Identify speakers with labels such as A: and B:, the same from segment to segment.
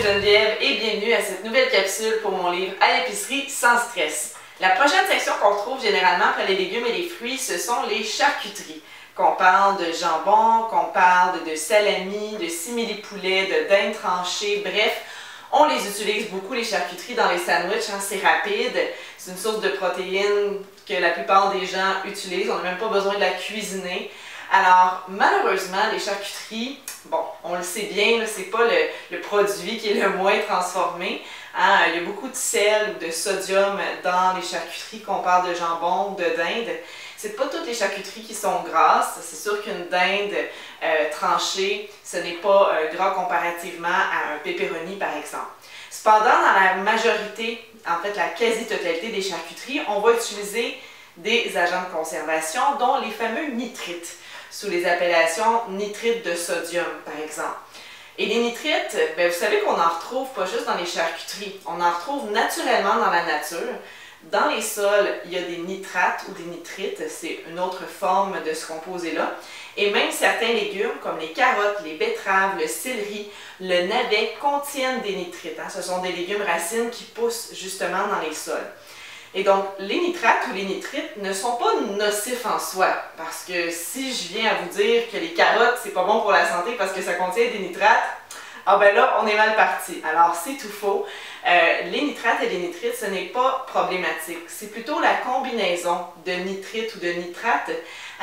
A: Geneviève et bienvenue à cette nouvelle capsule pour mon livre À l'épicerie sans stress. La prochaine section qu'on retrouve généralement après les légumes et les fruits, ce sont les charcuteries. Qu'on parle de jambon, qu'on parle de salami, de simili-poulet, de dinde tranchée, bref, on les utilise beaucoup les charcuteries dans les sandwichs, hein, c'est rapide, c'est une source de protéines que la plupart des gens utilisent, on n'a même pas besoin de la cuisiner. Alors, malheureusement, les charcuteries, bon, on le sait bien, c'est pas le produit qui est le moins transformé. Hein? Il y a beaucoup de sel ou de sodium dans les charcuteries, qu'on parle de jambon ou de dinde. C'est pas toutes les charcuteries qui sont grasses. C'est sûr qu'une dinde tranchée, ce n'est pas gras comparativement à un pepperoni, par exemple. Cependant, dans la majorité, en fait la quasi-totalité des charcuteries, on va utiliser des agents de conservation, dont les fameux nitrites, sous les appellations nitrites de sodium, par exemple. Et les nitrites, bien, vous savez qu'on en retrouve pas juste dans les charcuteries, on en retrouve naturellement dans la nature. Dans les sols, il y a des nitrates ou des nitrites, c'est une autre forme de ce composé-là. Et même certains légumes, comme les carottes, les betteraves, le céleri, le navet, contiennent des nitrites. Hein? Ce sont des légumes racines qui poussent justement dans les sols. Et donc, les nitrates ou les nitrites ne sont pas nocifs en soi, parce que si je viens à vous dire que les carottes, c'est pas bon pour la santé parce que ça contient des nitrates, ah ben là, on est mal parti. Alors, c'est tout faux. Les nitrates et les nitrites, ce n'est pas problématique. C'est plutôt la combinaison de nitrites ou de nitrates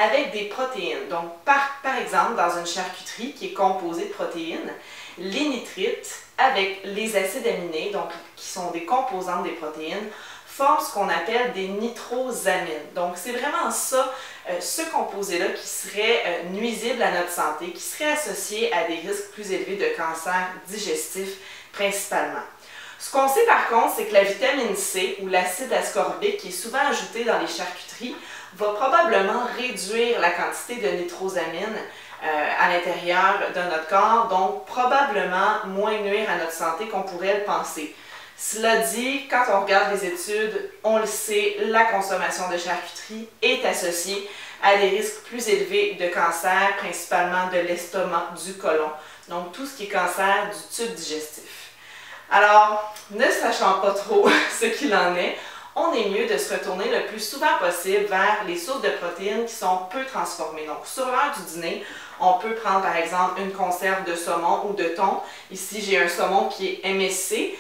A: avec des protéines. Donc, par exemple, dans une charcuterie qui est composée de protéines, les nitrites avec les acides aminés, donc qui sont des composantes des protéines, forment ce qu'on appelle des nitrosamines. Donc, c'est vraiment ça, ce composé-là qui serait nuisible à notre santé, qui serait associé à des risques plus élevés de cancer digestif principalement. Ce qu'on sait par contre, c'est que la vitamine C ou l'acide ascorbique qui est souvent ajouté dans les charcuteries va probablement réduire la quantité de nitrosamines à l'intérieur de notre corps, donc probablement moins nuire à notre santé qu'on pourrait le penser. Cela dit, quand on regarde les études, on le sait, la consommation de charcuterie est associée à des risques plus élevés de cancer, principalement de l'estomac, du côlon, donc tout ce qui est cancer du tube digestif. Alors, ne sachant pas trop ce qu'il en est, on est mieux de se retourner le plus souvent possible vers les sources de protéines qui sont peu transformées. Donc, sur l'heure du dîner, on peut prendre par exemple une conserve de saumon ou de thon. Ici, j'ai un saumon qui est MSC,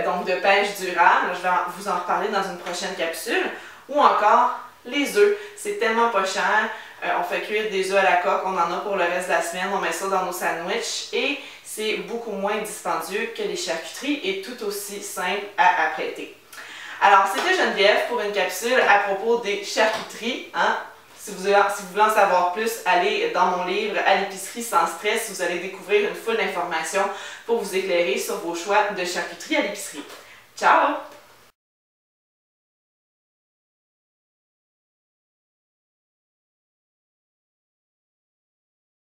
A: donc de pêche durable. Je vais vous en reparler dans une prochaine capsule. Ou encore, les œufs. C'est tellement pas cher. On fait cuire des œufs à la coque, on en a pour le reste de la semaine. On met ça dans nos sandwichs et c'est beaucoup moins dispendieux que les charcuteries et tout aussi simple à apprêter. Alors, c'était Geneviève pour une capsule à propos des charcuteries. Hein? Si vous voulez en savoir plus, allez dans mon livre À l'épicerie sans stress. Vous allez découvrir une foule d'informations pour vous éclairer sur vos choix de charcuterie à l'épicerie. Ciao!